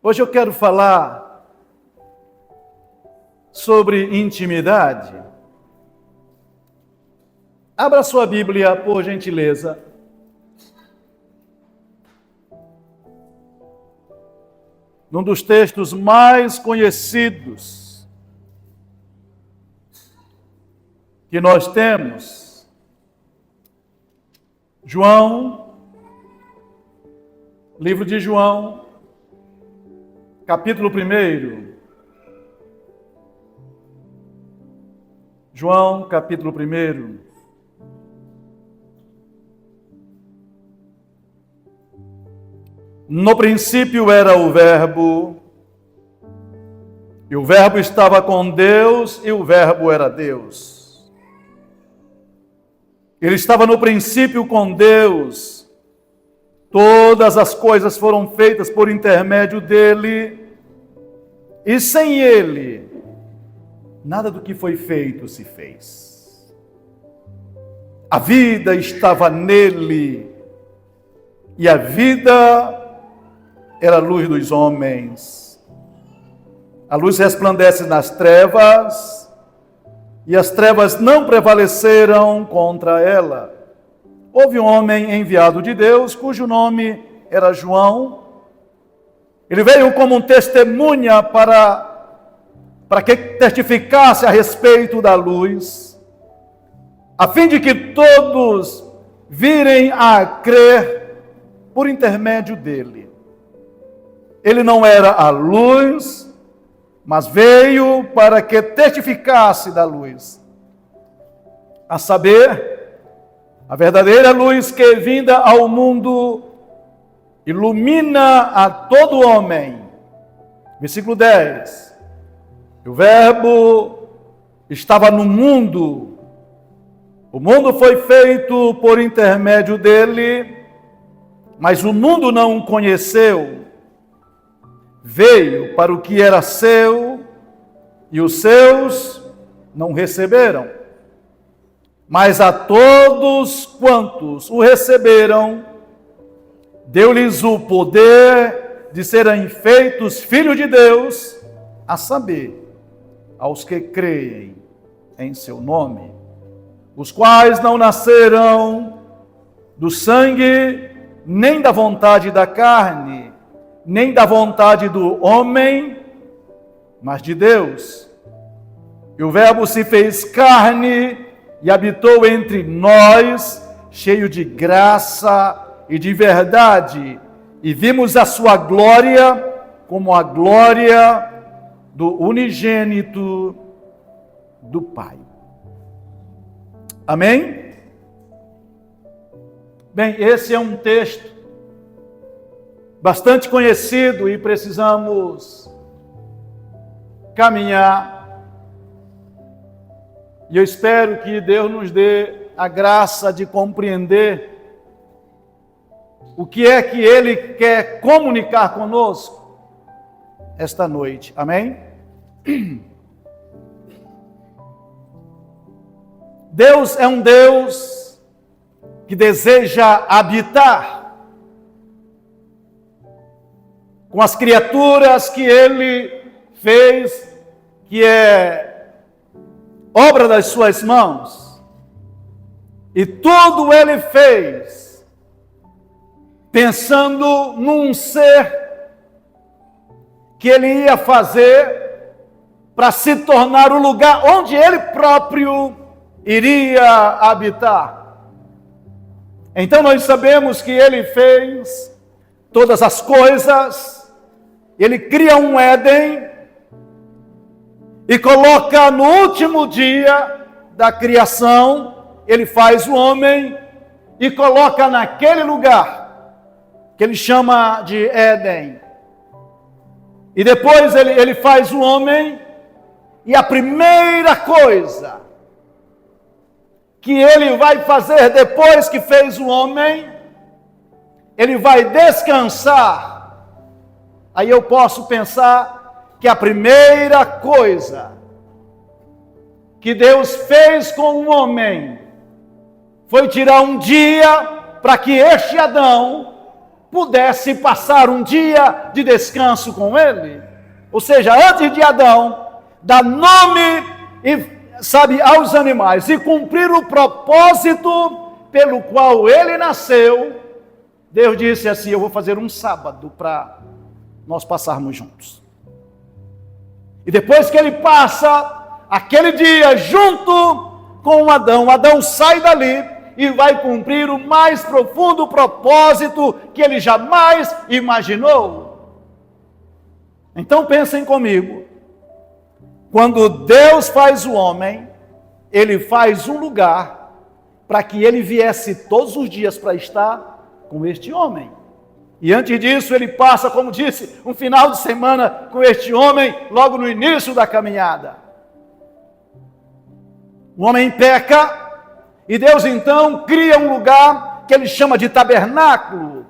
Hoje eu quero falar sobre intimidade. Abra sua Bíblia, por gentileza. Num dos textos mais conhecidos que nós temos, livro de João, capítulo 1. João, capítulo 1. No princípio era o Verbo, e o Verbo estava com Deus, e o Verbo era Deus. Ele estava no princípio com Deus. Todas as coisas foram feitas por intermédio dele, e sem ele, nada do que foi feito se fez. A vida estava nele, e a vida era a luz dos homens. A luz resplandece nas trevas, e as trevas não prevaleceram contra ela. Houve um homem enviado de Deus, cujo nome era João. Ele veio como testemunha para que testificasse a respeito da luz, a fim de que todos virem a crer por intermédio dele. Ele não era a luz, mas veio para que testificasse da luz, a saber, a verdadeira luz que, vinda ao mundo, ilumina a todo homem. Versículo 10. O Verbo estava no mundo. O mundo foi feito por intermédio dele, mas o mundo não o conheceu. Veio para o que era seu, e os seus não receberam. Mas a todos quantos o receberam, deu-lhes o poder de serem feitos filhos de Deus, a saber, aos que creem em seu nome, os quais não nasceram do sangue, nem da vontade da carne, nem da vontade do homem, mas de Deus. E o Verbo se fez carne e habitou entre nós, cheio de graça e de verdade, e vimos a sua glória como a glória do unigênito do Pai. Amém? Bem, esse é um texto bastante conhecido e precisamos caminhar. E eu espero que Deus nos dê a graça de compreender o que é que Ele quer comunicar conosco esta noite. Amém? Deus é um Deus que deseja habitar com as criaturas que Ele fez, que é obra das suas mãos, e tudo Ele fez pensando num ser que Ele ia fazer para se tornar o lugar onde Ele próprio iria habitar. Então nós sabemos que Ele fez todas as coisas, Ele cria um Éden, e coloca no último dia da criação, Ele faz o homem e coloca naquele lugar que Ele chama de Éden. E depois ele faz o homem, e a primeira coisa que Ele vai fazer depois que fez o homem, Ele vai descansar. Aí eu posso pensar que a primeira coisa que Deus fez com o homem foi tirar um dia para que este Adão pudesse passar um dia de descanso com ele. Ou seja, antes de Adão dar nome aos animais e cumprir o propósito pelo qual ele nasceu, Deus disse assim: eu vou fazer um sábado para nós passarmos juntos. E depois que ele passa aquele dia junto com Adão, Adão sai dali e vai cumprir o mais profundo propósito que ele jamais imaginou. Então pensem comigo, quando Deus faz o homem, ele faz um lugar para que ele viesse todos os dias para estar com este homem. E antes disso ele passa, como disse, um final de semana com este homem, logo no início da caminhada. O homem peca, e Deus então cria um lugar que ele chama de tabernáculo,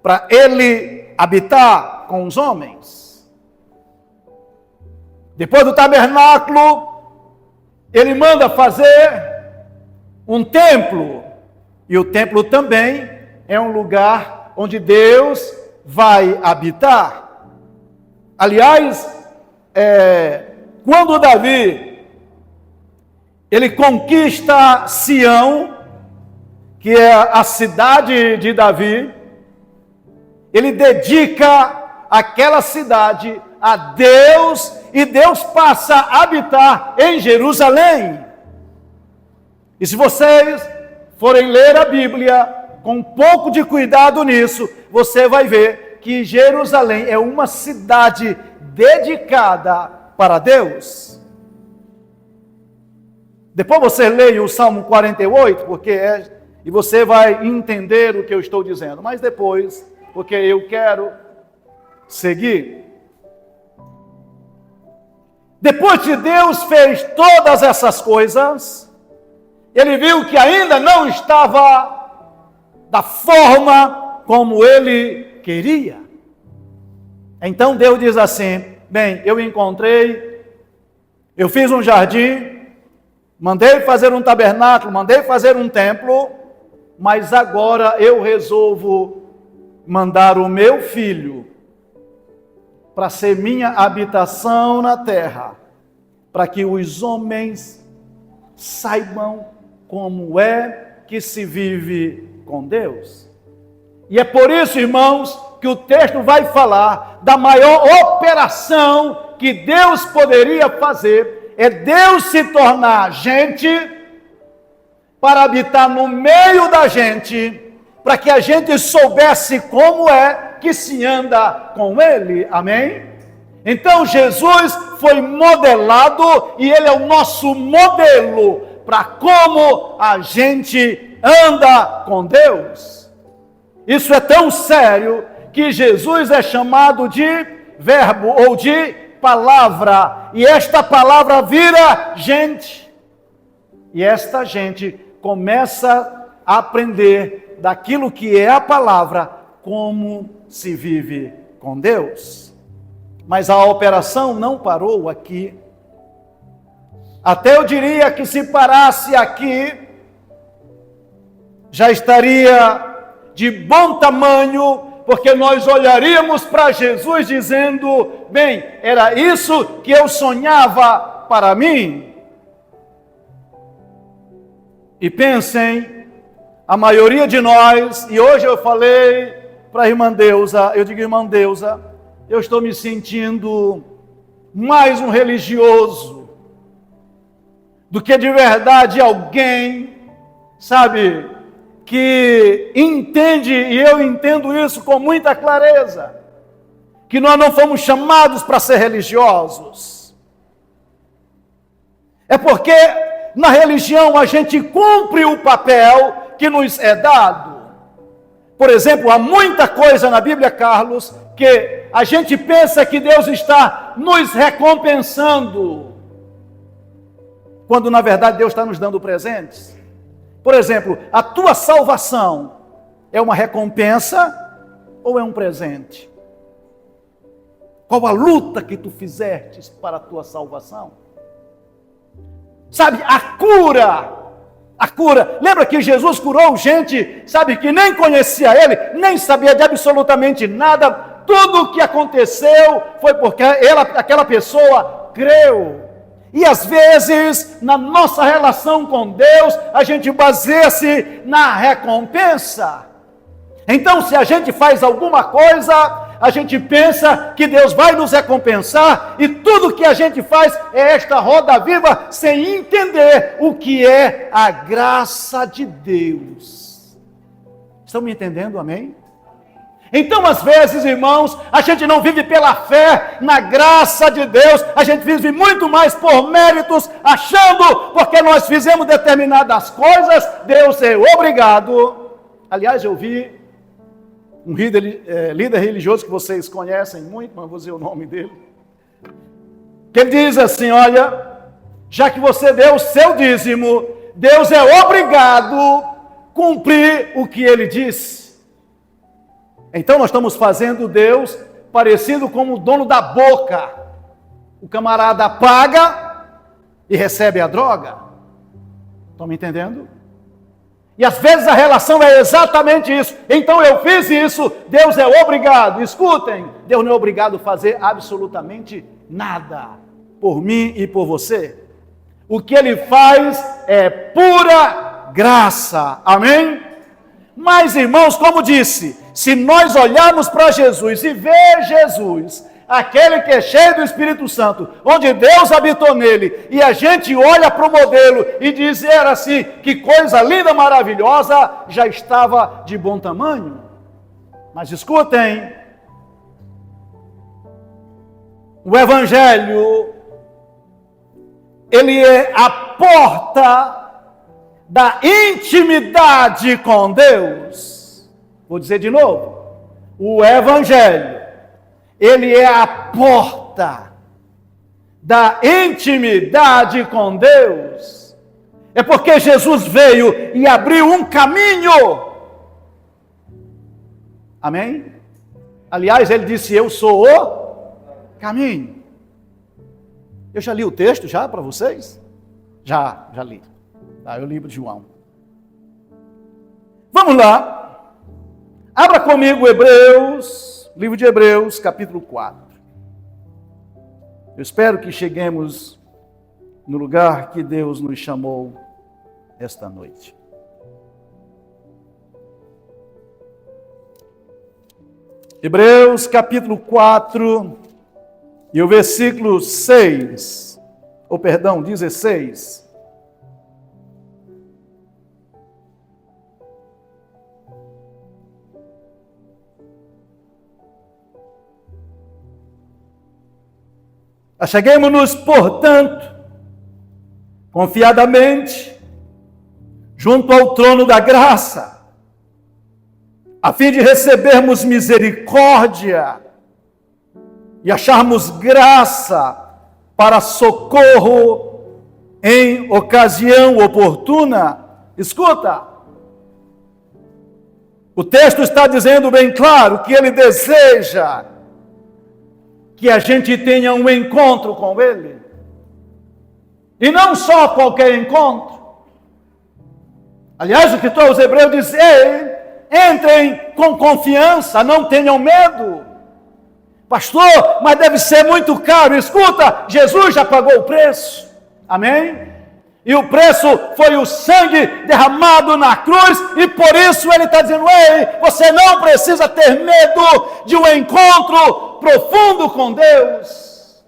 para ele habitar com os homens. Depois do tabernáculo, ele manda fazer um templo, e o templo também é um lugar onde Deus vai habitar. Aliás, quando Davi ele conquista Sião, que é a cidade de Davi, ele dedica aquela cidade a Deus, e Deus passa a habitar em Jerusalém. E se vocês forem ler a Bíblia com um pouco de cuidado nisso, você vai ver que Jerusalém é uma cidade dedicada para Deus. Depois você leia o Salmo 48, e você vai entender o que eu estou dizendo. Mas depois, porque eu quero seguir. Depois que Deus fez todas essas coisas, ele viu que ainda não estava da forma como ele queria. Então Deus diz assim: bem, eu fiz um jardim, mandei fazer um tabernáculo, mandei fazer um templo, mas agora eu resolvo mandar o meu filho para ser minha habitação na terra, para que os homens saibam como é que se vive com Deus. E é por isso, irmãos, que o texto vai falar da maior operação que Deus poderia fazer, é Deus se tornar gente para habitar no meio da gente, para que a gente soubesse como é que se anda com Ele. Amém? Então Jesus foi modelado e Ele é o nosso modelo para como a gente anda com Deus. Isso é tão sério que Jesus é chamado de verbo ou de palavra, e esta palavra vira gente, e esta gente começa a aprender daquilo que é a palavra, como se vive com Deus. Mas a operação não parou aqui. Até eu diria que se parasse aqui, já estaria de bom tamanho, porque nós olharíamos para Jesus dizendo: bem, era isso que eu sonhava para mim. E pensem, a maioria de nós, e hoje eu falei para a irmã Deusa, eu digo: irmã Deusa, eu estou me sentindo mais um religioso do que de verdade alguém, sabe, que entende, e eu entendo isso com muita clareza, que nós não fomos chamados para ser religiosos. É porque na religião a gente cumpre o papel que nos é dado. Por exemplo, há muita coisa na Bíblia, Carlos, que a gente pensa que Deus está nos recompensando, quando na verdade Deus está nos dando presentes. Por exemplo, a tua salvação é uma recompensa ou é um presente? Qual a luta que tu fizestes para a tua salvação? Sabe, a cura A cura. Lembra que Jesus curou gente, sabe, que nem conhecia ele, nem sabia de absolutamente nada. Tudo o que aconteceu foi porque aquela pessoa creu. E às vezes, na nossa relação com Deus, a gente baseia-se na recompensa. Então, se a gente faz alguma coisa, a gente pensa que Deus vai nos recompensar, e tudo que a gente faz é esta roda viva, sem entender o que é a graça de Deus. Estão me entendendo, amém? Então, às vezes, irmãos, a gente não vive pela fé na graça de Deus, a gente vive muito mais por méritos, achando, porque nós fizemos determinadas coisas, Deus é obrigado. Aliás, eu vi um líder religioso que vocês conhecem muito, mas vou dizer o nome dele, que ele diz assim: olha, já que você deu o seu dízimo, Deus é obrigado a cumprir o que ele disse. Então nós estamos fazendo Deus parecido como o dono da boca. O camarada paga e recebe a droga. Estão me entendendo? E às vezes a relação é exatamente isso. Então eu fiz isso, Deus é obrigado. Escutem, Deus não é obrigado a fazer absolutamente nada por mim e por você. O que Ele faz é pura graça. Amém? Mas, irmãos, como disse, se nós olharmos para Jesus e ver Jesus, aquele que é cheio do Espírito Santo, onde Deus habitou nele, e a gente olha para o modelo e dizer assim, que coisa linda, maravilhosa, já estava de bom tamanho. Mas escutem, o Evangelho, ele é a porta da intimidade com Deus. Vou dizer de novo, o Evangelho, ele é a porta da intimidade com Deus. É porque Jesus veio e abriu um caminho. Amém? Aliás, ele disse: eu sou o caminho. Eu já li o texto já para vocês? Já li. Tá, o livro de João. Vamos lá. Abra comigo Hebreus, livro de Hebreus, capítulo 4. Eu espero que cheguemos no lugar que Deus nos chamou esta noite. Hebreus, capítulo 4, e o versículo 6, 16. Acheguemo-nos, portanto, confiadamente, junto ao trono da graça, a fim de recebermos misericórdia e acharmos graça para socorro em ocasião oportuna. Escuta, o texto está dizendo bem claro que ele deseja que a gente tenha um encontro com Ele. E não só qualquer encontro. Aliás, o escritor aos Hebreus diz: ei, entrem com confiança, não tenham medo. Pastor, mas deve ser muito caro. Escuta, Jesus já pagou o preço. Amém? E o preço foi o sangue derramado na cruz, e por isso ele está dizendo: ei, você não precisa ter medo de um encontro profundo com Deus.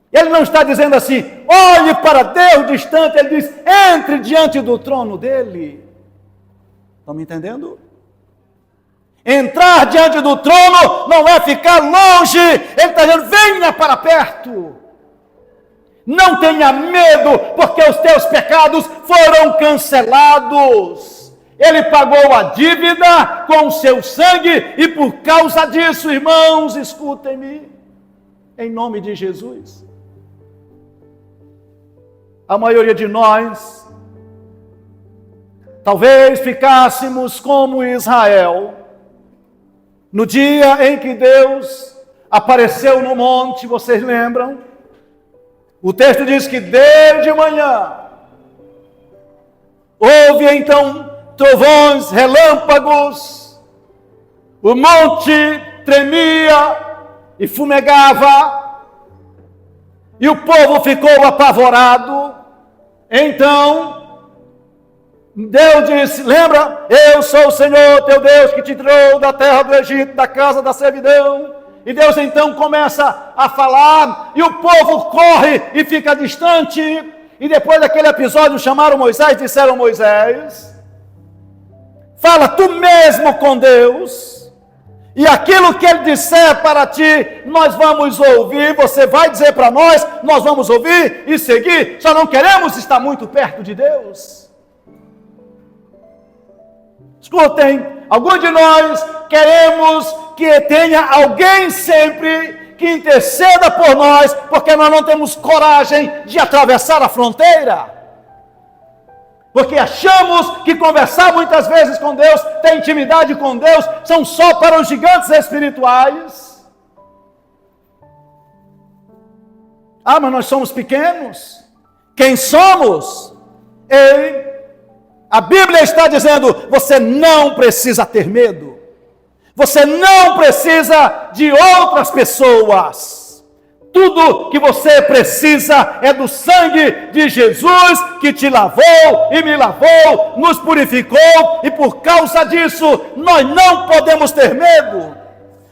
Ele não está dizendo assim: olhe para Deus distante, ele diz: entre diante do trono dele. Estão me entendendo? Entrar diante do trono não é ficar longe, ele está dizendo: venha para perto. Não tenha medo, porque os teus pecados foram cancelados. Ele pagou a dívida com o seu sangue, e por causa disso, irmãos, escutem-me, em nome de Jesus. A maioria de nós, talvez ficássemos como Israel, no dia em que Deus apareceu no monte, vocês lembram? O texto diz que desde manhã Houve então trovões, relâmpagos, o monte tremia e fumegava, e o povo ficou apavorado. Então Deus disse: lembra, eu sou o Senhor teu Deus que te tirou da terra do Egito, da casa da servidão. E Deus então começa a falar, e o povo corre e fica distante. E depois daquele episódio chamaram Moisés, disseram: Moisés, fala tu mesmo com Deus, e aquilo que Ele disser para ti, nós vamos ouvir. Você vai dizer para nós, nós vamos ouvir e seguir. Só não queremos estar muito perto de Deus. Escutem, alguns de nós queremos que tenha alguém sempre que interceda por nós, porque nós não temos coragem de atravessar a fronteira. Porque achamos que conversar muitas vezes com Deus, ter intimidade com Deus, são só para os gigantes espirituais. Ah, mas nós somos pequenos. Quem somos? Ele. A Bíblia está dizendo: você não precisa ter medo. Você não precisa de outras pessoas. Tudo que você precisa é do sangue de Jesus, que te lavou e me lavou, nos purificou, e por causa disso nós não podemos ter medo.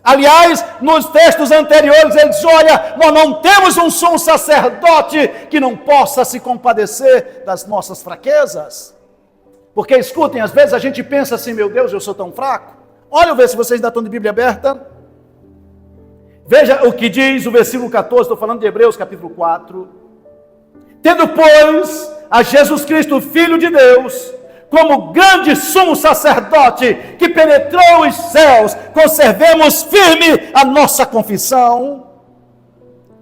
Aliás, nos textos anteriores ele diz: olha, nós não temos um sumo sacerdote que não possa se compadecer das nossas fraquezas. Porque escutem, às vezes a gente pensa assim: meu Deus, eu sou tão fraco. Olha, ver se vocês ainda estão de Bíblia aberta. Veja o que diz o versículo 14, estou falando de Hebreus capítulo 4. Tendo, pois, a Jesus Cristo, Filho de Deus, como grande sumo sacerdote que penetrou os céus, conservemos firme a nossa confissão.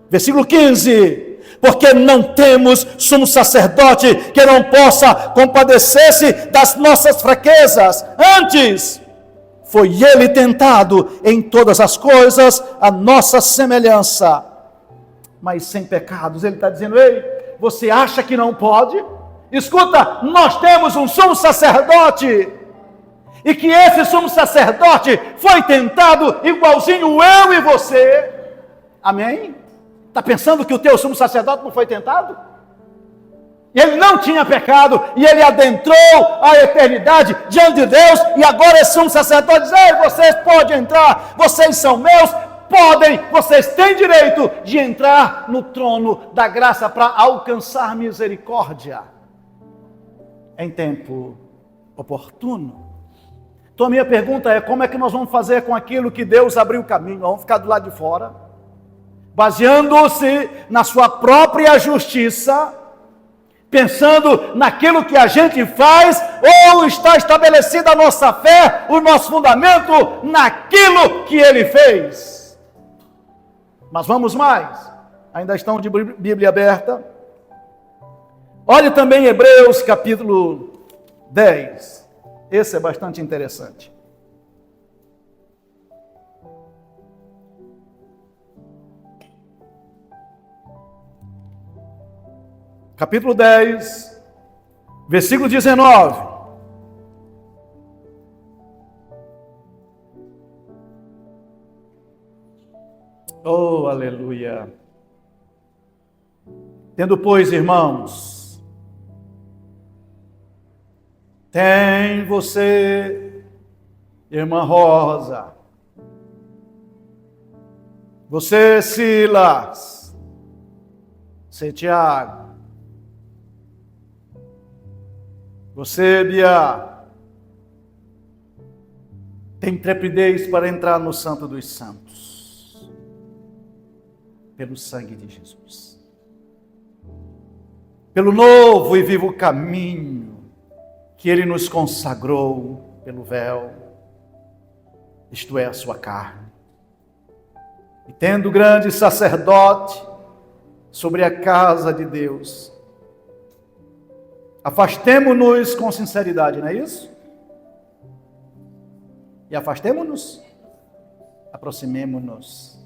Versículo 15. Porque não temos sumo sacerdote que não possa compadecer-se das nossas fraquezas. Antes, foi ele tentado em todas as coisas, a nossa semelhança, mas sem pecados. Ele está dizendo: ei, você acha que não pode? Escuta, nós temos um sumo sacerdote, e que esse sumo sacerdote foi tentado igualzinho eu e você. Amém? Está pensando que o teu sumo sacerdote não foi tentado? Ele não tinha pecado, e ele adentrou a eternidade diante de Deus, e agora esse sumo sacerdote diz: ei, vocês podem entrar, vocês são meus, podem, vocês têm direito de entrar no trono da graça para alcançar misericórdia em tempo oportuno. Então a minha pergunta é: como é que nós vamos fazer com aquilo que Deus abriu o caminho? Nós vamos ficar do lado de fora, baseando-se na sua própria justiça, pensando naquilo que a gente faz, ou está estabelecida a nossa fé, o nosso fundamento naquilo que Ele fez? Mas vamos mais, ainda estão de Bíblia aberta. Olhe também Hebreus capítulo 10, esse é bastante interessante. Capítulo 10, versículo 19. Oh, aleluia. Tendo, pois, irmãos, tem você, irmã Rosa, você, Silas, você, Tiago, você, Bia, tem intrepidez para entrar no Santo dos Santos, pelo sangue de Jesus, pelo novo e vivo caminho que Ele nos consagrou pelo véu, isto é, a sua carne. E tendo grande sacerdote sobre a casa de Deus, afastemo-nos com sinceridade, não é isso? E afastemo-nos, aproximemo-nos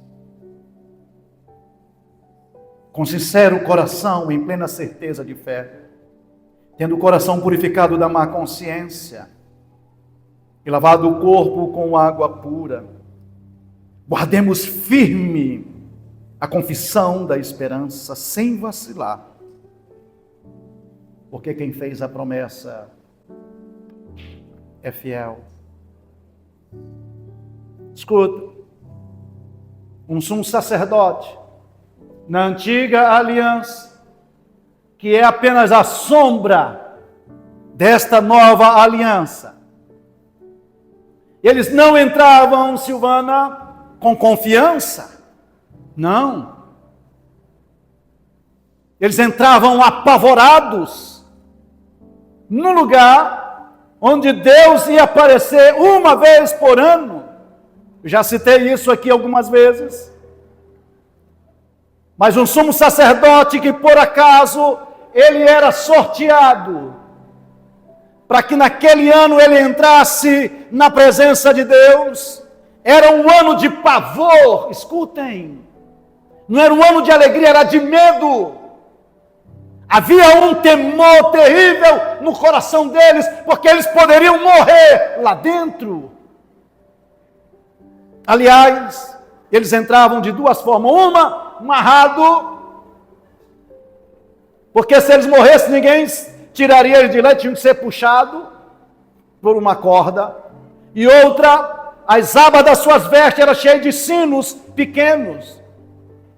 com sincero coração, em plena certeza de fé, tendo o coração purificado da má consciência e lavado o corpo com água pura, guardemos firme a confissão da esperança sem vacilar, porque quem fez a promessa é fiel. Escuta, um sumo sacerdote na antiga aliança, que é apenas a sombra desta nova aliança. Eles não entravam, Silvana, com confiança. Não. Eles entravam apavorados no lugar onde Deus ia aparecer uma vez por ano. Eu já citei isso aqui algumas vezes. Mas um sumo sacerdote que por acaso ele era sorteado para que naquele ano ele entrasse na presença de Deus, era um ano de pavor, escutem, não era um ano de alegria, era de medo. Havia um temor terrível no coração deles, porque eles poderiam morrer lá dentro. Aliás, eles entravam de duas formas: uma, amarrado, porque se eles morressem, ninguém tiraria eles de lá, tinham que ser puxado por uma corda. E outra, as abas das suas vestes eram cheias de sinos pequenos.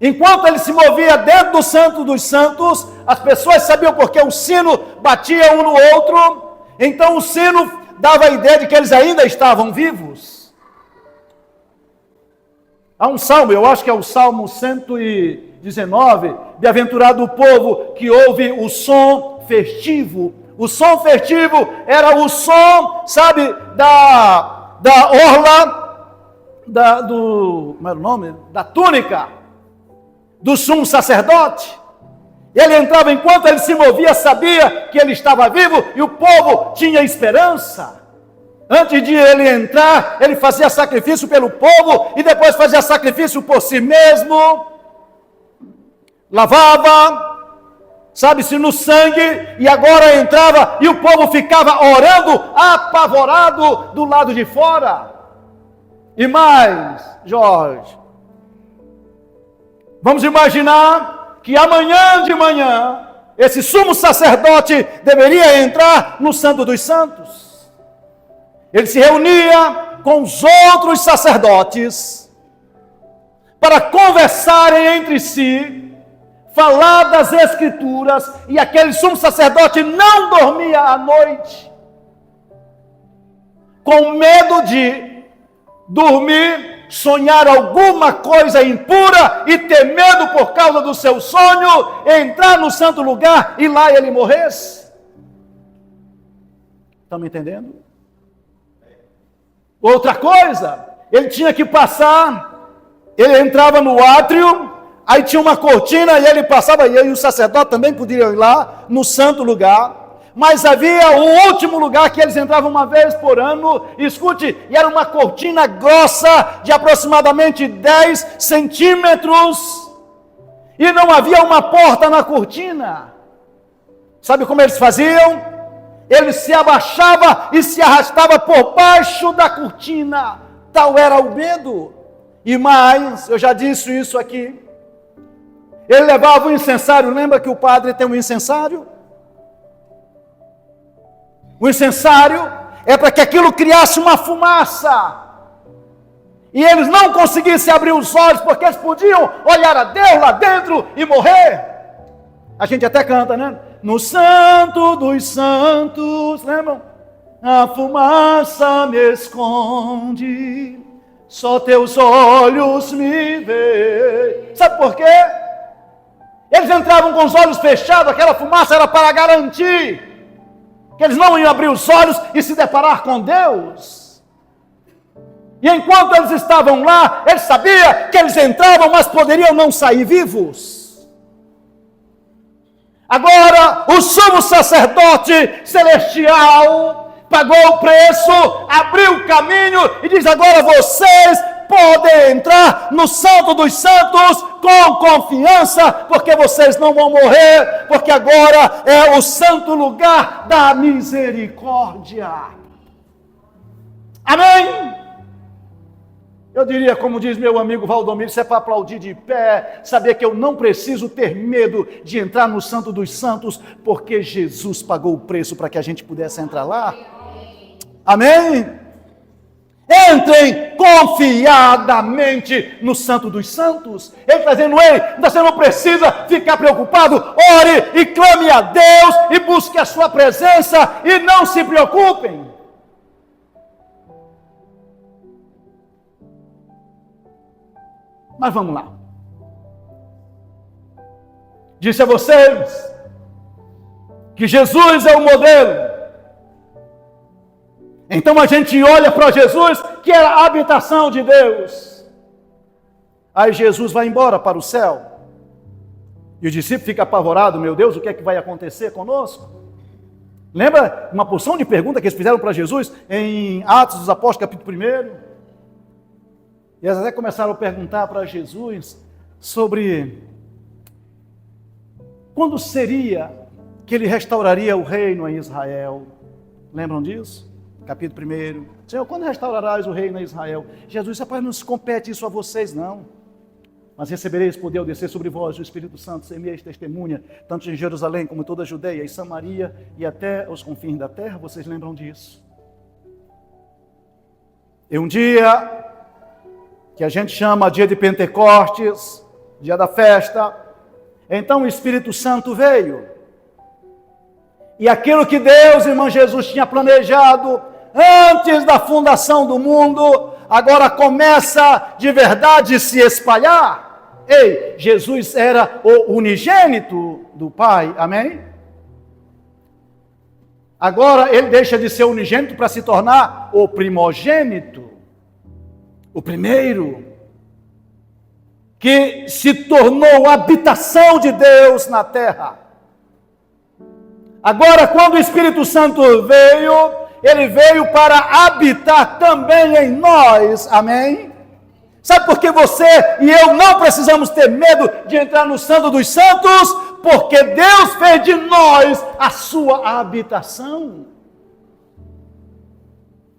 Enquanto ele se movia dentro do Santo dos Santos, as pessoas sabiam porque o sino batia um no outro, então o sino dava a ideia de que eles ainda estavam vivos. Há um salmo, eu acho que é o Salmo 119, bem-aventurado o povo que ouve o som festivo. O som festivo era o som, sabe, da orla, como era o nome? Da túnica do sumo sacerdote. Ele entrava, enquanto ele se movia, sabia que ele estava vivo e o povo tinha esperança. Antes de ele entrar, ele fazia sacrifício pelo povo e depois fazia sacrifício por si mesmo. Lavava, sabe-se, no sangue, e agora entrava e o povo ficava orando, apavorado do lado de fora. E mais, Jorge, vamos imaginar que amanhã de manhã, esse sumo sacerdote deveria entrar no Santo dos Santos. Ele se reunia com os outros sacerdotes para conversarem entre si, falar das Escrituras, e aquele sumo sacerdote não dormia à noite, com medo de dormir, sonhar alguma coisa impura e ter medo por causa do seu sonho, entrar no santo lugar e lá ele morresse. Estão me entendendo? Outra coisa, ele tinha que passar, ele entrava no átrio, aí tinha uma cortina e ele passava, e aí o sacerdote também podia ir lá no santo lugar, mas havia um último lugar que eles entravam uma vez por ano, escute, e era uma cortina grossa de aproximadamente 10 centímetros, e não havia uma porta na cortina. Sabe como eles faziam? Ele se abaixava e se arrastava por baixo da cortina, tal era o medo. E mais, eu já disse isso aqui, ele levava o incensário, lembra que o padre tem um incensário? O incensário é para que aquilo criasse uma fumaça, e eles não conseguissem abrir os olhos, porque eles podiam olhar a Deus lá dentro e morrer. A gente até canta, né? No Santo dos Santos, lembram? A fumaça me esconde, só teus olhos me veem. Sabe por quê? Eles entravam com os olhos fechados, aquela fumaça era para garantir que eles não iam abrir os olhos e se deparar com Deus. E enquanto eles estavam lá, eles sabiam que eles entravam, mas poderiam não sair vivos. Agora, o sumo sacerdote celestial pagou o preço, abriu o caminho e diz: agora vocês podem entrar no Santo dos Santos com confiança, porque vocês não vão morrer, porque agora é o santo lugar da misericórdia. Amém? Eu diria, como diz meu amigo Valdomiro, isso é para aplaudir de pé, saber que eu não preciso ter medo de entrar no Santo dos Santos, porque Jesus pagou o preço para que a gente pudesse entrar lá. Amém? Entrem confiadamente no Santo dos Santos. Ele está dizendo, ei, você não precisa ficar preocupado, ore e clame a Deus e busque a sua presença e não se preocupem. Mas vamos lá. Disse a vocês que Jesus é o modelo. Então a gente olha para Jesus, que era a habitação de Deus. Aí Jesus vai embora para o céu. E o discípulo fica apavorado, meu Deus, o que é que vai acontecer conosco? Lembra uma porção de perguntas que eles fizeram para Jesus em Atos dos Apóstolos, capítulo 1? E eles até começaram a perguntar para Jesus sobre quando seria que ele restauraria o reino em Israel. Lembram disso? Capítulo 1. Senhor, quando restaurarás o reino em Israel? Jesus disse, rapaz, não se compete isso a vocês, não. Mas recebereis poder ao descer sobre vós o Espírito Santo, semeis testemunha, tanto em Jerusalém como em toda a Judeia e Samaria e até os confins da terra. Vocês lembram disso? E um dia que a gente chama dia de Pentecostes, dia da festa, então o Espírito Santo veio. E aquilo que Deus, irmão Jesus, tinha planejado antes da fundação do mundo, agora começa de verdade a se espalhar. Ei, Jesus era o unigênito do Pai, amém? Agora ele deixa de ser unigênito para se tornar o primogênito. O primeiro, que se tornou a habitação de Deus na terra. Agora, quando o Espírito Santo veio, ele veio para habitar também em nós, amém? Sabe por que você e eu não precisamos ter medo de entrar no Santo dos Santos? Porque Deus fez de nós a sua habitação.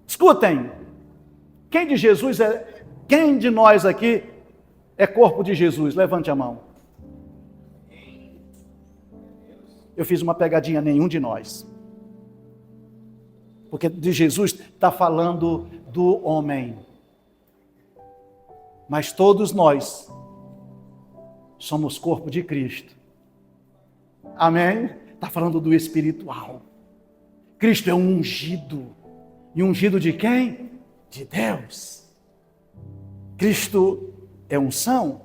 Escutem. Quem de nós aqui é corpo de Jesus? Levante a mão. Eu fiz uma pegadinha, nenhum de nós. Porque de Jesus está falando do homem. Mas todos nós somos corpo de Cristo. Amém? Está falando do espiritual. Cristo é um ungido. E ungido de quem? De Deus. Cristo é unção,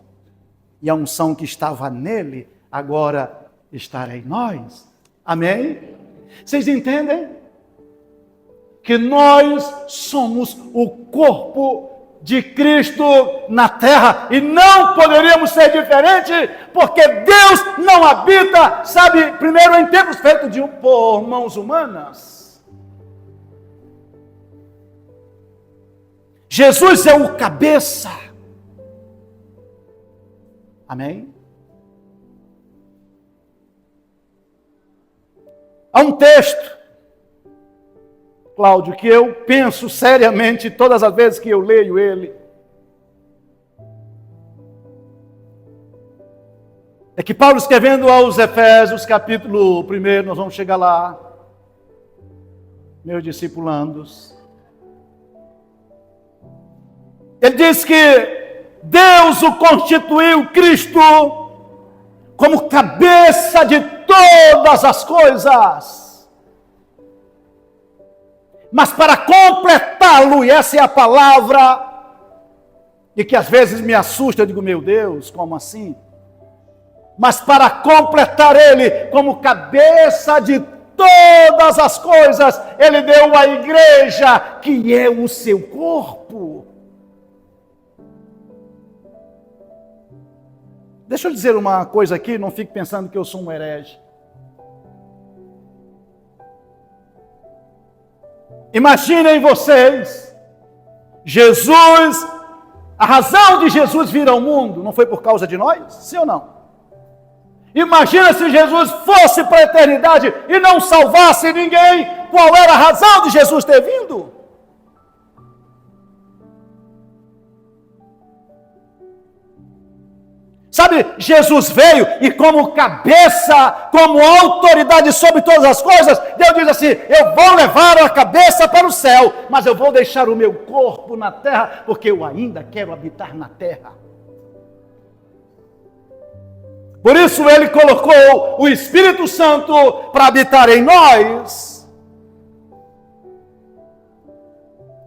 e a unção que estava nele, agora está em nós. Amém? Vocês entendem? Que nós somos o corpo de Cristo na terra, e não poderíamos ser diferente, porque Deus não habita, sabe, primeiro em templos feitos por mãos humanas. Jesus é o cabeça. Amém? Há um texto, Cláudio, que eu penso seriamente todas as vezes que eu leio ele. É que Paulo, escrevendo aos Efésios, capítulo 1, nós vamos chegar lá, meus discipulandos. Ele diz que Deus o constituiu, Cristo, como cabeça de todas as coisas. Mas para completá-lo, e essa é a palavra, e que às vezes me assusta, eu digo, meu Deus, como assim? Mas para completar ele como cabeça de todas as coisas, ele deu à igreja, que é o seu corpo. Deixa eu dizer uma coisa aqui, não fique pensando que eu sou um herege. Imaginem vocês, Jesus A razão de Jesus vir ao mundo não foi por causa de nós? Sim ou não? Imagina se Jesus fosse para a eternidade e não salvasse ninguém. Qual era a razão de Jesus ter vindo? Sabe, Jesus veio e como cabeça, como autoridade sobre todas as coisas, Deus diz assim: eu vou levar a cabeça para o céu, mas eu vou deixar o meu corpo na terra, porque eu ainda quero habitar na terra. Por isso ele colocou o Espírito Santo para habitar em nós.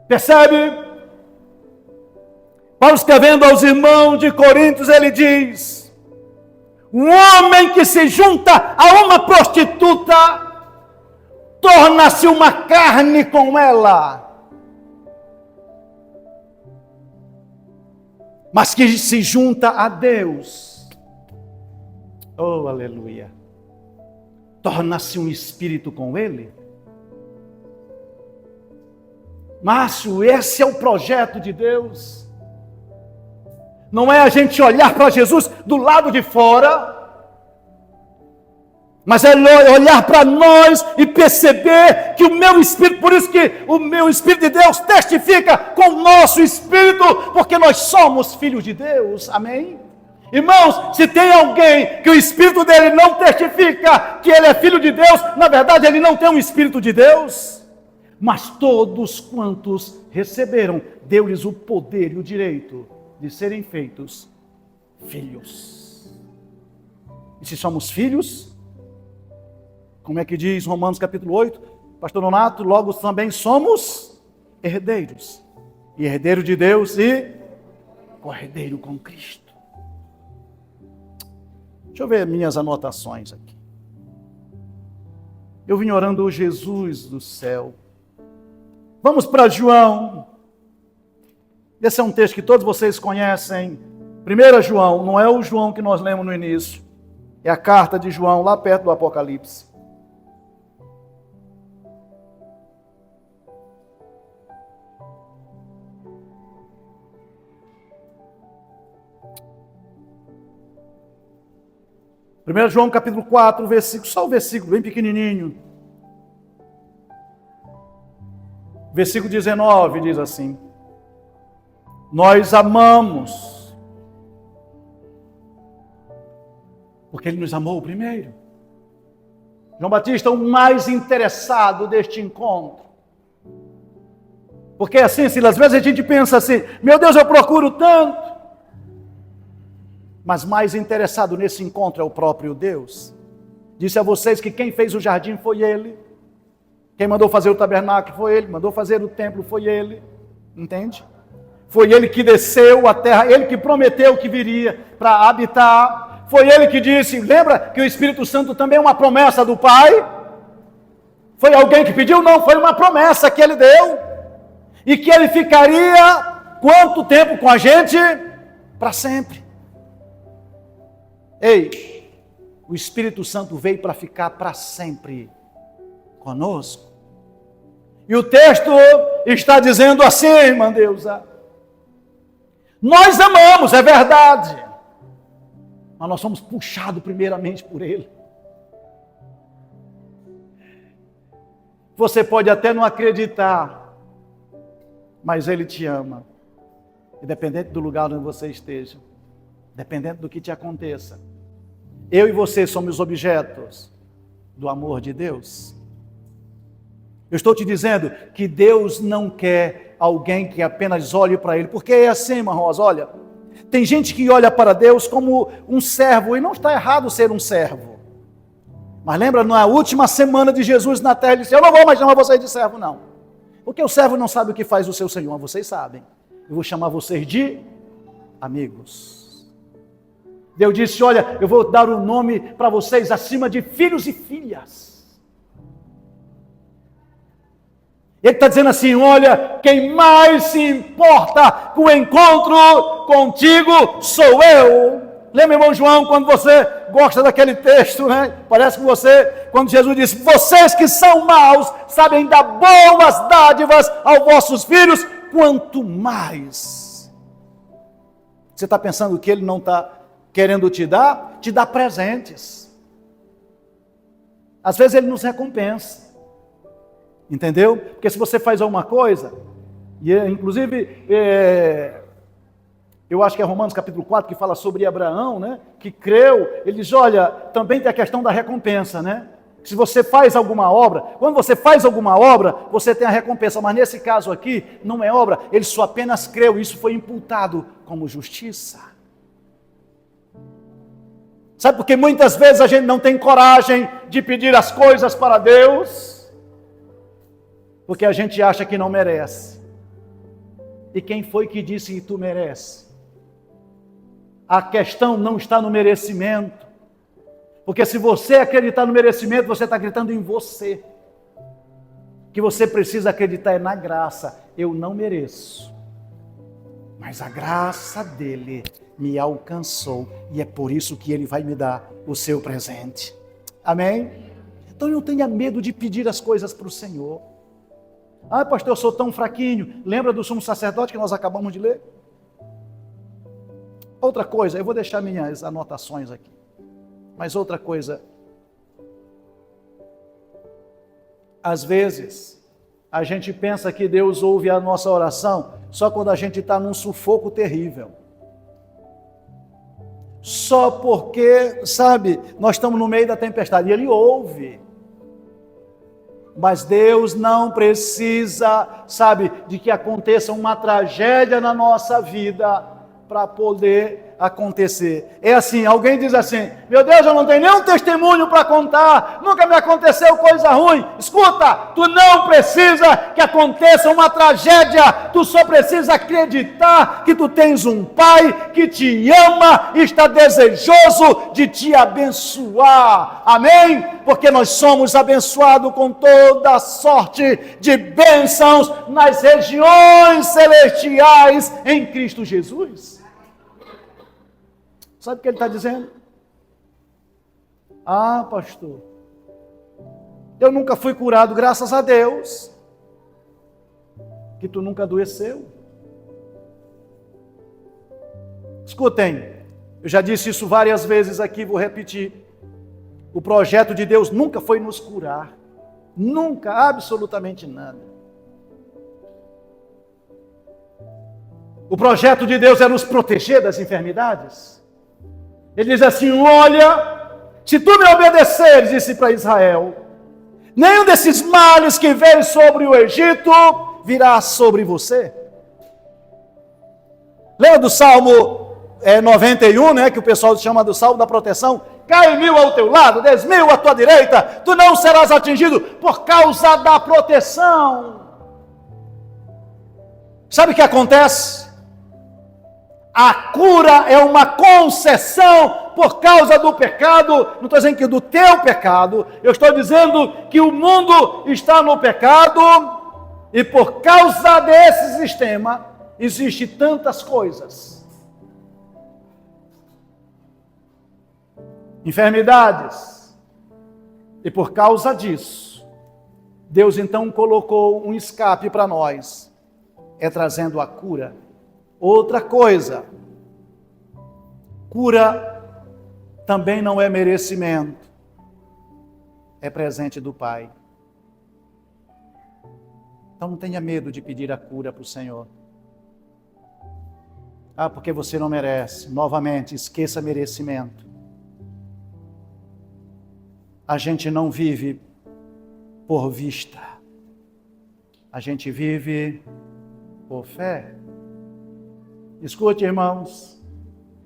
Percebe? Paulo escrevendo aos irmãos de Coríntios, ele diz: um homem que se junta a uma prostituta, torna-se uma carne com ela. Mas que se junta a Deus, oh aleluia, torna-se um espírito com Ele. Márcio, esse é o projeto de Deus. Não é a gente olhar para Jesus do lado de fora, mas é olhar para nós e perceber que o meu Espírito, por isso que o meu Espírito de Deus testifica com o nosso Espírito, porque nós somos filhos de Deus, amém? Irmãos, se tem alguém que o Espírito dele não testifica que ele é filho de Deus, na verdade ele não tem um Espírito de Deus. Mas todos quantos receberam, deu-lhes o poder e o direito de serem feitos filhos. E se somos filhos, como é que diz Romanos capítulo 8, pastor Nonato, logo também somos herdeiros. E herdeiro de Deus e co-herdeiro com Cristo. Deixa eu ver minhas anotações aqui. Eu vim orando o Jesus do céu. Vamos para João. Esse é um texto que todos vocês conhecem. 1 João, não é o João que nós lemos no início. É a carta de João, lá perto do Apocalipse. Primeiro João capítulo 4, versículo, só o versículo bem pequenininho. Versículo 19 diz assim: nós amamos, porque Ele nos amou primeiro. João Batista, o mais interessado deste encontro. Porque assim, Silas, às vezes a gente pensa assim: meu Deus, eu procuro tanto. Mas mais interessado nesse encontro é o próprio Deus. Disse a vocês que quem fez o jardim foi Ele. Quem mandou fazer o tabernáculo foi Ele. Mandou fazer o templo foi Ele. Entende? Foi Ele que desceu à terra. Ele que prometeu que viria para habitar. Foi Ele que disse, lembra que o Espírito Santo também é uma promessa do Pai? Foi alguém que pediu? Não, foi uma promessa que Ele deu. E que Ele ficaria quanto tempo com a gente? Para sempre. Ei, o Espírito Santo veio para ficar para sempre conosco. E o texto está dizendo assim, irmã Deusa: nós amamos, é verdade, mas nós somos puxados primeiramente por Ele. Você pode até não acreditar, mas Ele te ama. Independente do lugar onde você esteja, dependendo do que te aconteça, eu e você somos objetos do amor de Deus. Eu estou te dizendo que Deus não quer alguém que apenas olhe para Ele, porque é assim, irmã Rosa, olha, tem gente que olha para Deus como um servo, e não está errado ser um servo. Mas lembra, na última semana de Jesus na terra, Ele disse: eu não vou mais chamar vocês de servo, não. Porque o servo não sabe o que faz o seu Senhor, mas vocês sabem. Eu vou chamar vocês de amigos. Deus disse: olha, eu vou dar um nome para vocês acima de filhos e filhas. Ele está dizendo assim: olha, quem mais se importa com o encontro contigo sou eu. Lembra, irmão João, quando você gosta daquele texto, né? Parece que você, quando Jesus disse: vocês que são maus, sabem dar boas dádivas aos vossos filhos, quanto mais Você está pensando que Ele não está querendo te dar? Te dá presentes. Às vezes Ele nos recompensa. Entendeu? Porque se você faz alguma coisa, e inclusive, eu acho que é Romanos capítulo 4 que fala sobre Abraão, né? Que creu, ele diz, olha, também tem a questão da recompensa, né? Se você faz alguma obra, quando você faz alguma obra, você tem a recompensa, mas nesse caso aqui, não é obra, ele só apenas creu, isso foi imputado como justiça. Sabe por que muitas vezes a gente não tem coragem de pedir as coisas para Deus? Porque a gente acha que não merece. E quem foi que disse que tu merece? A questão não está no merecimento. Porque se você acreditar no merecimento, você está acreditando em você. O que você precisa acreditar é na graça. Eu não mereço. Mas a graça dele me alcançou. E é por isso que ele vai me dar o seu presente. Amém? Então não tenha medo de pedir as coisas para o Senhor. Ah, pastor, eu sou tão fraquinho. Lembra do sumo sacerdote que nós acabamos de ler? Outra coisa, eu vou deixar minhas anotações aqui. Mas outra coisa, às vezes, a gente pensa que Deus ouve a nossa oração só quando a gente está num sufoco terrível. Só porque, sabe, nós estamos no meio da tempestade e Ele ouve. Mas Deus não precisa, sabe, de que aconteça uma tragédia na nossa vida para poder acontecer. É assim, alguém diz assim, meu Deus, eu não tenho nenhum testemunho para contar, nunca me aconteceu coisa ruim. Escuta, tu não precisa que aconteça uma tragédia, tu só precisa acreditar que tu tens um Pai que te ama e está desejoso de te abençoar. Amém? Porque nós somos abençoados com toda sorte de bênçãos nas regiões celestiais em Cristo Jesus. Sabe o que ele está dizendo? Ah, pastor, eu nunca fui curado, graças a Deus, que tu nunca adoeceu. Escutem, eu já disse isso várias vezes aqui, vou repetir. O projeto de Deus nunca foi nos curar, nunca, absolutamente nada. O projeto de Deus é nos proteger das enfermidades. Ele diz assim, olha, se tu me obedeceres, disse para Israel, nenhum desses males que veio sobre o Egito virá sobre você. Lembra do Salmo 91, né, que o pessoal chama do Salmo da proteção? Cai 1000 ao teu lado, 10.000 à tua direita, tu não serás atingido por causa da proteção. Sabe o que acontece? A cura é uma concessão por causa do pecado. Não estou dizendo que do teu pecado. Eu estou dizendo que o mundo está no pecado. E por causa desse sistema, existe tantas coisas. Enfermidades. E por causa disso, Deus então colocou um escape para nós. É trazendo a cura. Outra coisa, cura também não é merecimento, é presente do Pai. Então não tenha medo de pedir a cura para o Senhor. Ah, porque você não merece. Novamente, esqueça merecimento. A gente não vive por vista, a gente vive por fé. Escute, irmãos,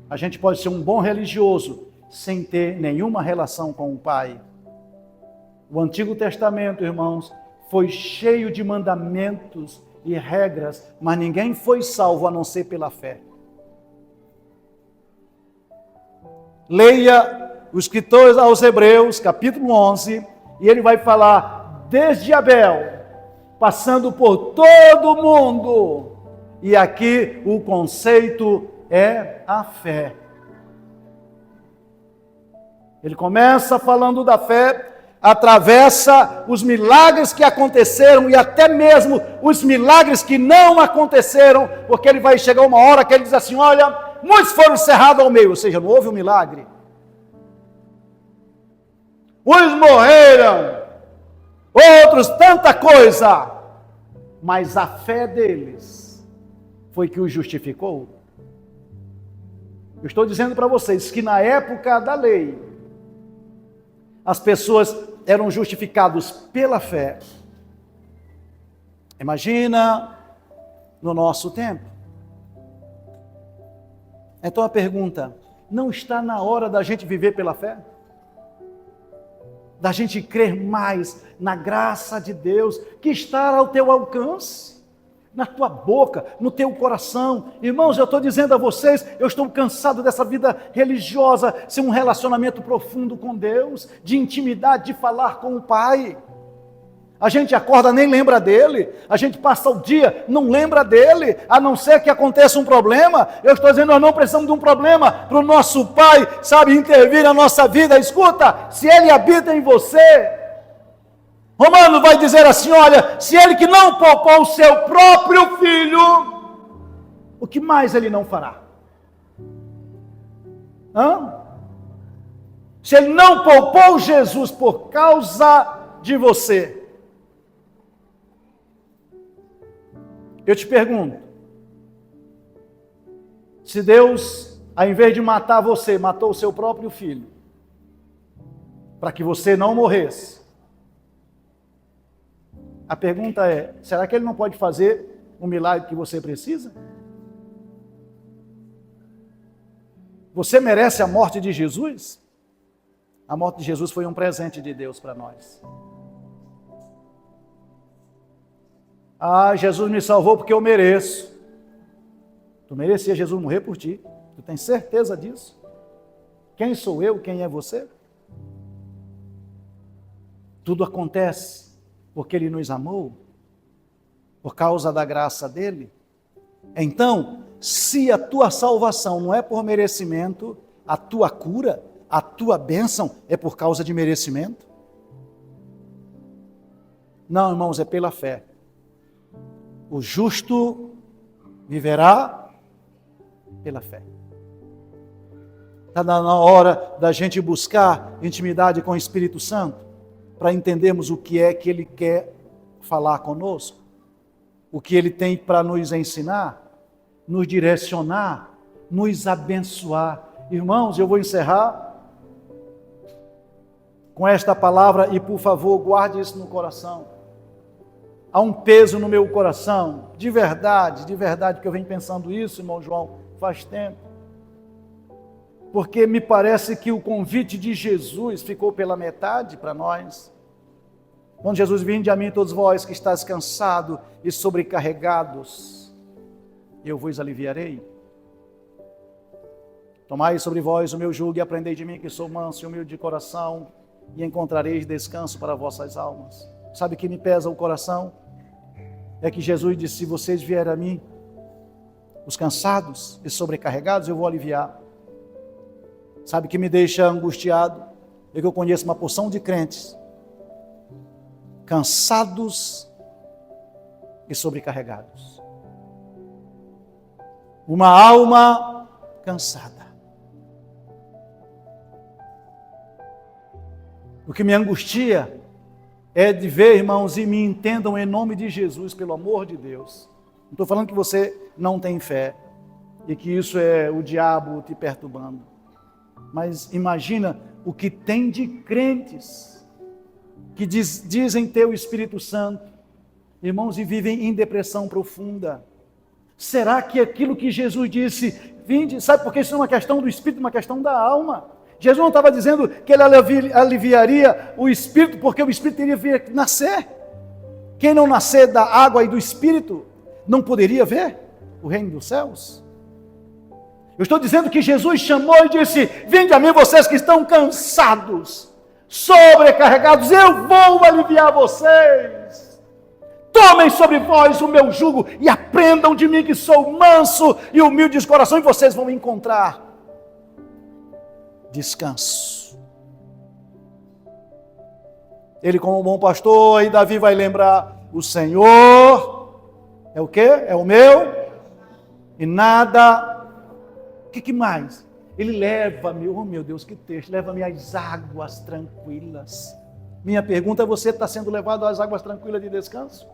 a gente pode ser um bom religioso sem ter nenhuma relação com o Pai. O Antigo Testamento, irmãos, foi cheio de mandamentos e regras, mas ninguém foi salvo a não ser pela fé. Leia o escritor aos Hebreus, capítulo 11, e ele vai falar desde Abel, passando por todo mundo. E aqui o conceito é a fé. Ele começa falando da fé, atravessa os milagres que aconteceram e até mesmo os milagres que não aconteceram, porque ele vai chegar uma hora que ele diz assim, olha, muitos foram cerrados ao meio, ou seja, não houve um milagre. Uns morreram, outros tanta coisa, mas a fé deles foi que os justificou. Eu estou dizendo para vocês que na época da lei, as pessoas eram justificadas pela fé. Imagina no nosso tempo. Então a pergunta, não está na hora da gente viver pela fé? Da gente crer mais na graça de Deus, que está ao teu alcance, na tua boca, no teu coração. Irmãos, eu estou dizendo a vocês, eu estou cansado dessa vida religiosa, ser um relacionamento profundo com Deus, de intimidade, de falar com o Pai. A gente acorda, nem lembra dele. A gente passa o dia, não lembra dele. A não ser que aconteça um problema. Eu estou dizendo, nós não precisamos de um problema para o nosso Pai, sabe, intervir na nossa vida. Escuta, se ele habita em você, Romano vai dizer assim, olha, se ele que não poupou o seu próprio filho, o que mais ele não fará? Se ele não poupou Jesus por causa de você, eu te pergunto, se Deus, ao invés de matar você, matou o seu próprio filho, para que você não morresse, a pergunta é, será que ele não pode fazer o milagre que você precisa? Você merece a morte de Jesus? A morte de Jesus foi um presente de Deus para nós. Ah, Jesus me salvou porque eu mereço. Tu merecia Jesus morrer por ti. Tu tens certeza disso? Quem sou eu? Quem é você? Tudo acontece porque Ele nos amou, por causa da graça dEle. Então, se a tua salvação não é por merecimento, a tua cura, a tua bênção é por causa de merecimento? Não, irmãos, é pela fé. O justo viverá pela fé. Está na hora da gente buscar intimidade com o Espírito Santo, para entendermos o que é que Ele quer falar conosco, o que Ele tem para nos ensinar, nos direcionar, nos abençoar. Irmãos, eu vou encerrar com esta palavra e, por favor, guarde isso no coração. Há um peso no meu coração, de verdade, que eu venho pensando isso, irmão João, faz tempo. Porque me parece que o convite de Jesus ficou pela metade para nós. Quando Jesus, vinde a mim todos vós que estáis cansados e sobrecarregados, eu vos aliviarei. Tomai sobre vós o meu jugo e aprendei de mim que sou manso e humilde de coração, e encontrareis descanso para vossas almas. Sabe o que me pesa o coração? É que Jesus disse, se vocês vierem a mim, os cansados e sobrecarregados, eu vou aliviar. Sabe o que me deixa angustiado? É que eu conheço uma porção de crentes cansados e sobrecarregados. Uma alma cansada. O que me angustia é de ver, irmãos, e me entendam em nome de Jesus, pelo amor de Deus. Não estou falando que você não tem fé e que isso é o diabo te perturbando. Mas imagina o que tem de crentes que dizem ter o Espírito Santo, irmãos, e vivem em depressão profunda. Será que aquilo que Jesus disse, vinde, sabe por que isso não é uma questão do Espírito, é uma questão da alma? Jesus não estava dizendo que ele aliviaria o Espírito, porque o Espírito teria que nascer. Quem não nascer da água e do Espírito, não poderia ver o reino dos céus. Eu estou dizendo que Jesus chamou e disse, vinde a mim vocês que estão cansados, sobrecarregados, eu vou aliviar vocês. Tomem sobre vós o meu jugo e aprendam de mim que sou manso e humilde de coração, e vocês vão encontrar descanso. Ele, como bom pastor, aí Davi vai lembrar, o Senhor é o quê? É o meu, e nada que mais? Ele leva-me, oh meu Deus, que texto, leva-me às águas tranquilas. Minha pergunta é, você está sendo levado às águas tranquilas de descanso?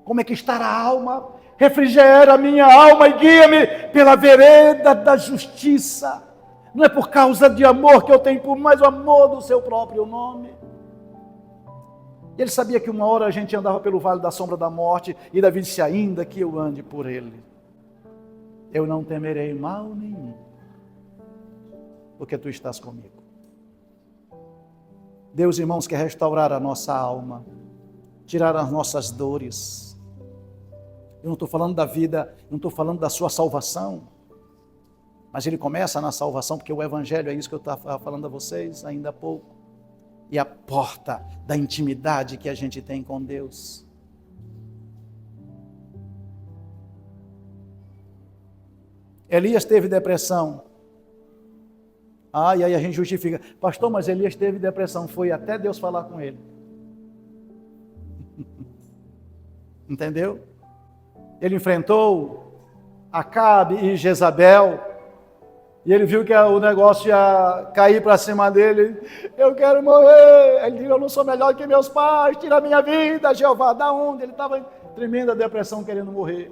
Como é que está a alma? Refrigera a minha alma e guia-me pela vereda da justiça. Não é por causa de amor que eu tenho por mais o amor do seu próprio nome. Ele sabia que uma hora a gente andava pelo vale da sombra da morte, e Davi disse, ainda que eu ande por ele, eu não temerei mal nenhum, porque tu estás comigo. Deus, irmãos, quer restaurar a nossa alma, tirar as nossas dores. Eu não estou falando da vida, não estou falando da sua salvação, mas ele começa na salvação, porque o Evangelho é isso que eu estava falando a vocês ainda há pouco. E a porta da intimidade que a gente tem com Deus. Elias teve depressão. E aí a gente justifica, pastor, mas Elias teve depressão, foi até Deus falar com ele. Entendeu? Ele enfrentou Acabe e Jezabel, e ele viu que o negócio ia cair para cima dele. Eu quero morrer. Ele disse, eu não sou melhor que meus pais, tira a minha vida, Jeová. Da onde? Ele estava em tremenda depressão, querendo morrer.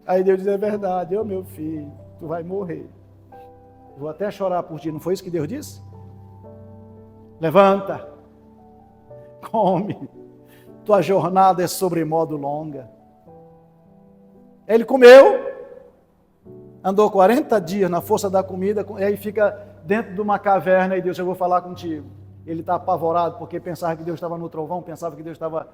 Aí Deus diz, é verdade, meu filho, tu vai morrer. Vou até chorar por ti, não foi isso que Deus disse? Levanta, come, tua jornada é sobremodo longa. Ele comeu, andou 40 dias na força da comida, e aí fica dentro de uma caverna, e Deus, eu vou falar contigo. Ele está apavorado, porque pensava que Deus estava no trovão, pensava que Deus estava,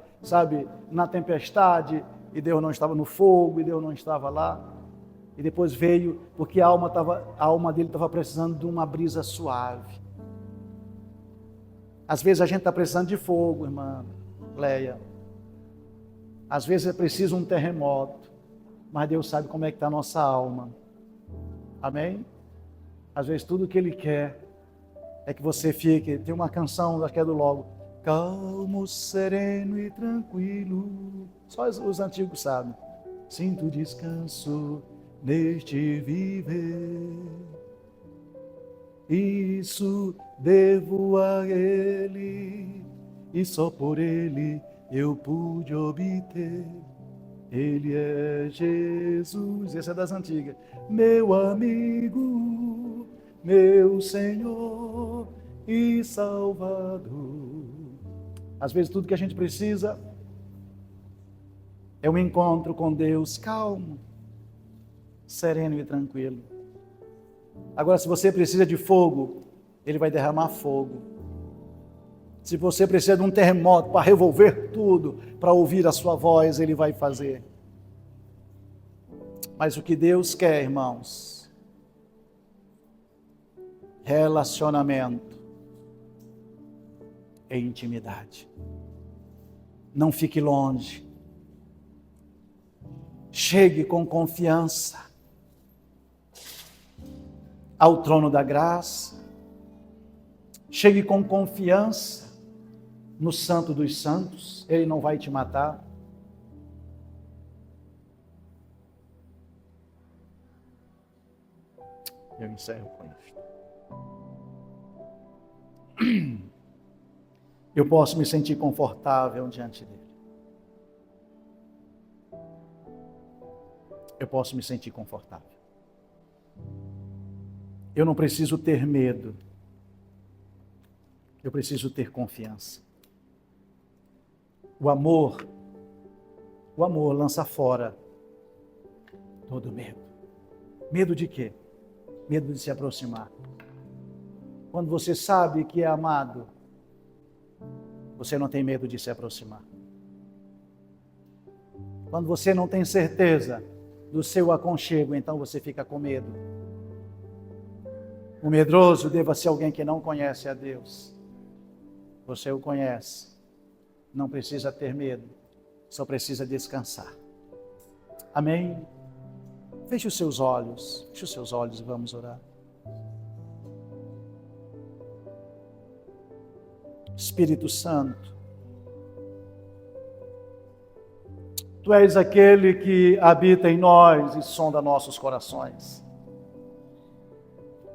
na tempestade, e Deus não estava no fogo, e Deus não estava lá. E depois veio, porque a alma dele estava precisando de uma brisa suave. Às vezes a gente está precisando de fogo, irmã Leia. Às vezes é preciso um terremoto, mas Deus sabe como é que está a nossa alma. Amém? Às vezes tudo que Ele quer é que você fique. Tem uma canção, acho que é do Logo, calmo, sereno e tranquilo. Só os antigos sabem. Sinto descanso neste viver. Isso devo a Ele, e só por Ele eu pude obter. Ele é Jesus, esse é das antigas, meu amigo, meu Senhor e Salvador. Às vezes tudo que a gente precisa é um encontro com Deus calmo, sereno e tranquilo. Agora, se você precisa de fogo, Ele vai derramar fogo. Se você precisa de um terremoto para revolver tudo, para ouvir a sua voz, Ele vai fazer. Mas o que Deus quer, irmãos, relacionamento e intimidade. Não fique longe. Chegue com confiança ao trono da graça. Chegue com confiança no Santo dos Santos. Ele não vai te matar. Eu encerro com isto. Eu posso me sentir confortável diante dele. Eu posso me sentir confortável. Eu não preciso ter medo. Eu preciso ter confiança. O amor lança fora todo medo. Medo de quê? Medo de se aproximar. Quando você sabe que é amado, você não tem medo de se aproximar. Quando você não tem certeza do seu aconchego, então você fica com medo. O medroso deva ser alguém que não conhece a Deus. Você o conhece. Não precisa ter medo. Só precisa descansar. Amém? Feche os seus olhos. Feche os seus olhos e vamos orar. Espírito Santo, Tu és aquele que habita em nós e sonda nossos corações.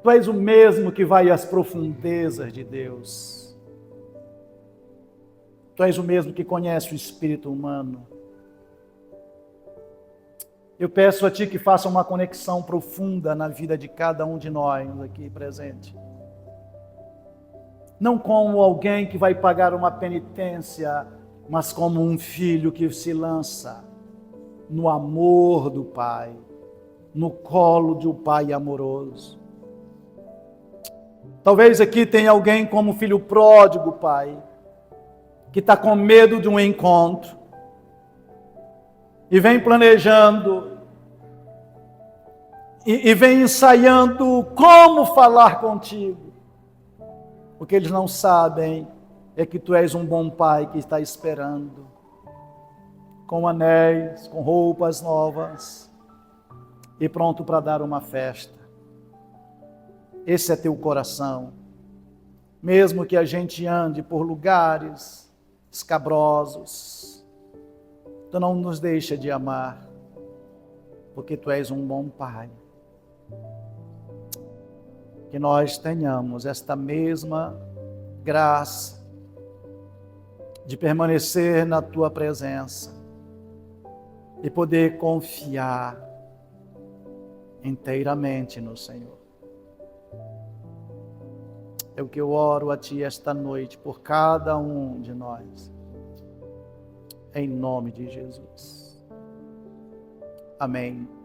Tu és o mesmo que vai às profundezas de Deus. Tu és o mesmo que conhece o espírito humano. Eu peço a Ti que faça uma conexão profunda na vida de cada um de nós aqui presente. Não como alguém que vai pagar uma penitência, mas como um filho que se lança no amor do Pai, no colo de um Pai amoroso. Talvez aqui tenha alguém como filho pródigo, Pai, que está com medo de um encontro e vem planejando e vem ensaiando como falar contigo. O que eles não sabem é que Tu és um bom Pai que está esperando, com anéis, com roupas novas e pronto para dar uma festa. Esse é Teu coração. Mesmo que a gente ande por lugares escabrosos, Tu não nos deixa de amar, porque Tu és um bom Pai. Que nós tenhamos esta mesma graça de permanecer na Tua presença e poder confiar inteiramente no Senhor. É o que eu oro a Ti esta noite por cada um de nós. Em nome de Jesus. Amém.